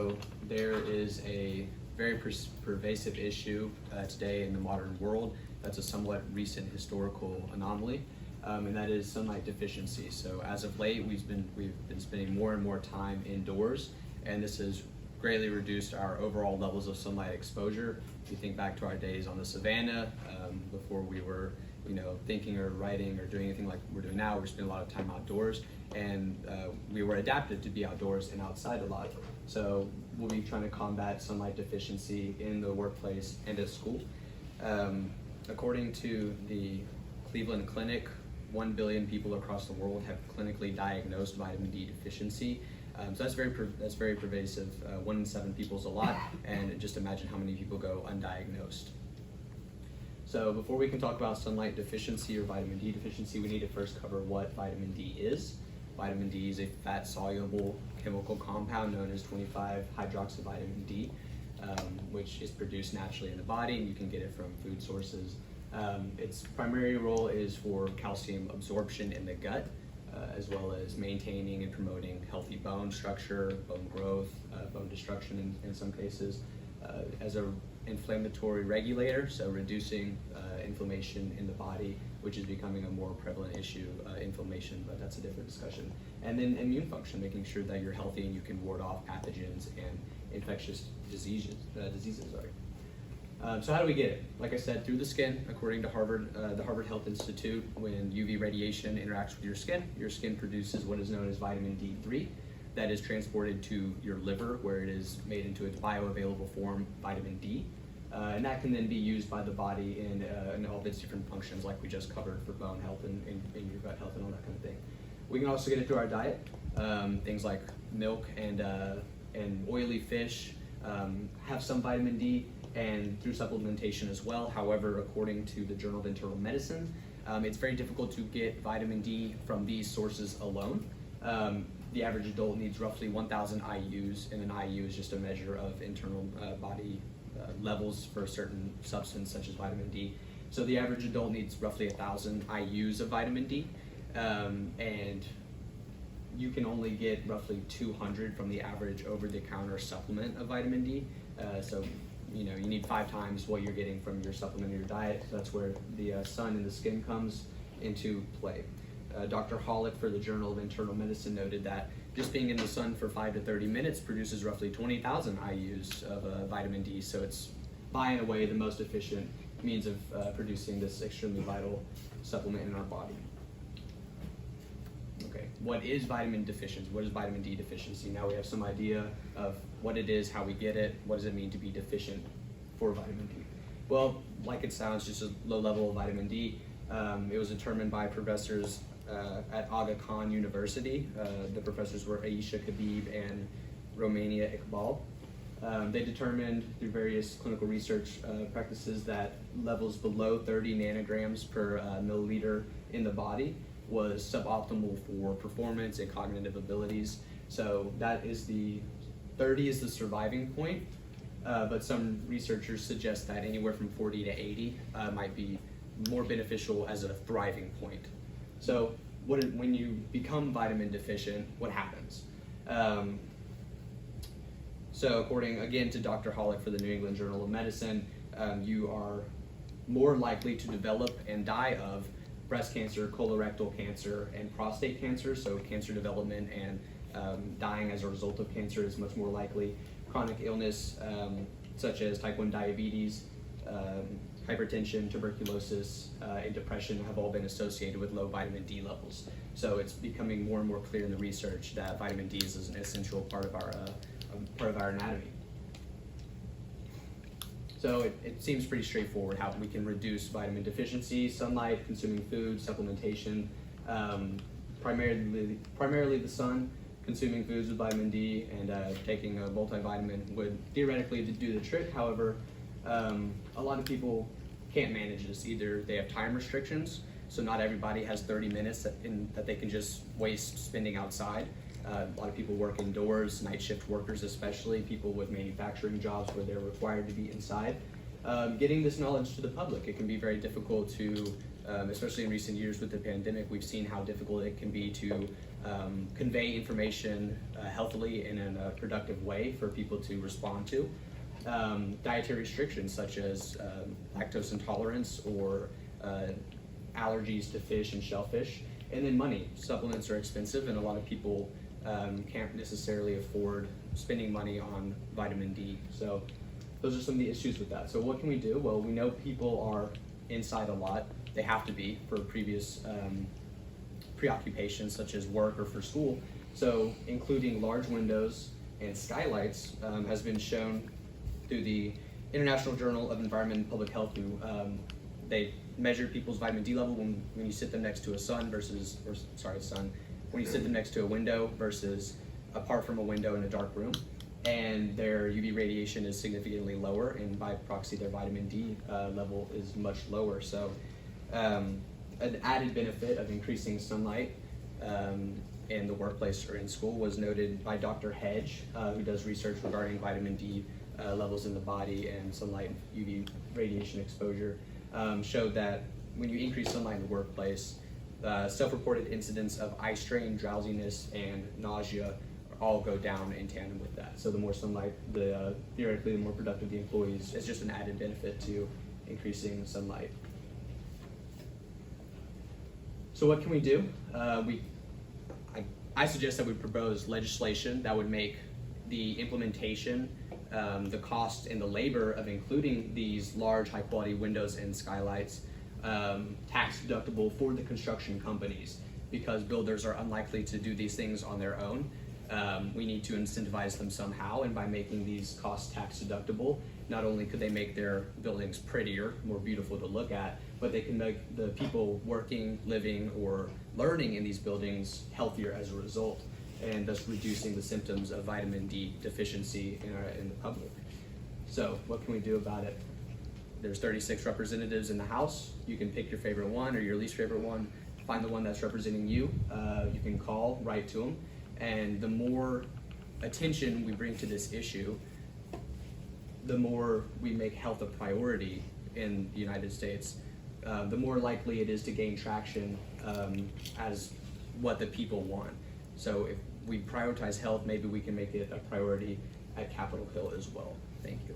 So there is a very pervasive issue today in the modern world that's a somewhat recent historical anomaly, and that is sunlight deficiency. So as of late, we've been spending more and more time indoors, and this has greatly reduced our overall levels of sunlight exposure. If you think back to our days on the savannah, before we were thinking or writing or doing anything like we're doing now, we're spending a lot of time outdoors, and we were adapted to be outdoors and outside a lot. So we'll be trying to combat sunlight deficiency in the workplace and at school. According to the Cleveland Clinic, 1 billion people across the world have clinically diagnosed vitamin D deficiency. So that's very pervasive. 1 in 7 people is a lot, and just imagine how many people go undiagnosed. So before we can talk about sunlight deficiency or vitamin D deficiency, we need to first cover what vitamin D is. Vitamin D is a fat-soluble chemical compound known as 25-hydroxyvitamin D, which is produced naturally in the body, and you can get it from food sources. Its primary role is for calcium absorption in the gut, as well as maintaining and promoting healthy bone structure, bone growth, bone destruction in some cases, as an inflammatory regulator, so reducing inflammation in the body, which is becoming a more prevalent issue, inflammation, but that's a different discussion. And then immune function, making sure that you're healthy and you can ward off pathogens and infectious diseases. So how do we get it? Like I said, through the skin. According to the Harvard Health Institute, when UV radiation interacts with your skin produces what is known as vitamin D3. That is transported to your liver, where it is made into its bioavailable form, vitamin D. And that can then be used by the body in all of its different functions, like we just covered for bone health and your gut health and all that kind of thing. We can also get it through our diet. Things like milk and oily fish have some vitamin D, and through supplementation as well. However, according to the Journal of Internal Medicine, it's very difficult to get vitamin D from these sources alone. The average adult needs roughly 1,000 IUs, and an IU is just a measure of internal body levels for a certain substance such as vitamin D. So the average adult needs roughly 1,000 IUs of vitamin D, and you can only get roughly 200 from the average over-the-counter supplement of vitamin D. So you need 5 times what you're getting from your supplement or your diet. So that's where the sun and the skin comes into play. Dr. Hollick for the Journal of Internal Medicine noted that just being in the sun for 5 to 30 minutes produces roughly 20,000 IUs of vitamin D. So it's by and away the most efficient means of producing this extremely vital supplement in our body. Okay, what is vitamin deficiency? What is vitamin D deficiency? Now we have some idea of what it is, how we get it, what does it mean to be deficient for vitamin D? Well, like it sounds, just a low level of vitamin D. It was determined by professors at Aga Khan University. The professors were Aisha Khabib and Romania Iqbal. They determined through various clinical research practices that levels below 30 nanograms per milliliter in the body was suboptimal for performance and cognitive abilities. So that is 30 is the surviving point, but some researchers suggest that anywhere from 40 to 80 might be more beneficial as a thriving point. So when you become vitamin deficient, what happens? So according again to Dr. Hollick for the New England Journal of Medicine, you are more likely to develop and die of breast cancer, colorectal cancer, and prostate cancer. So cancer development and dying as a result of cancer is much more likely. Chronic illness such as type 1 diabetes, hypertension, tuberculosis, and depression have all been associated with low vitamin D levels. So it's becoming more and more clear in the research that vitamin D is an essential part of our anatomy. So it seems pretty straightforward how we can reduce vitamin deficiency: sunlight, consuming food, supplementation, primarily the sun, consuming foods with vitamin D, and taking a multivitamin would theoretically do the trick. However, a lot of people can't manage this. Either they have time restrictions, so not everybody has 30 minutes that they can just waste spending outside. A lot of people work indoors, night shift workers especially, people with manufacturing jobs where they're required to be inside. Getting this knowledge to the public, it can be very difficult to, especially in recent years with the pandemic, we've seen how difficult it can be to convey information healthily and in a productive way for people to respond to. Dietary restrictions such as lactose intolerance or allergies to fish and shellfish. And then money. Supplements are expensive, and a lot of people can't necessarily afford spending money on vitamin D. So those are some of the issues with that. So what can we do? Well, we know people are inside a lot. They have to be for previous preoccupations such as work or for school. So including large windows and skylights has been shown through the International Journal of Environment and Public Health, who they measured people's vitamin D level when you sit them next to a when you sit them next to a window versus apart from a window in a dark room. And their UV radiation is significantly lower, and by proxy their vitamin D level is much lower. So an added benefit of increasing sunlight in the workplace or in school was noted by Dr. Hedge, who does research regarding vitamin D levels in the body and sunlight UV radiation exposure. Showed that when you increase sunlight in the workplace, self-reported incidents of eye strain, drowsiness, and nausea all go down in tandem with that. So the more sunlight, theoretically, the more productive the employees. It's just an added benefit to increasing sunlight. So what can we do? I suggest that we propose legislation that would make the implementation, the cost and the labor of including these large high quality windows and skylights tax deductible for the construction companies, because builders are unlikely to do these things on their own. We need to incentivize them somehow, and by making these costs tax deductible, not only could they make their buildings prettier, more beautiful to look at, but they can make the people working, living, or learning in these buildings healthier as a result, and thus reducing the symptoms of vitamin D deficiency in the public. So what can we do about it? There's 36 representatives in the House. You can pick your favorite one or your least favorite one. Find the one that's representing you. You can call, write to them. And the more attention we bring to this issue, the more we make health a priority in the United States, the more likely it is to gain traction as what the people want. So if we prioritize health, maybe we can make it a priority at Capitol Hill as well. Thank you.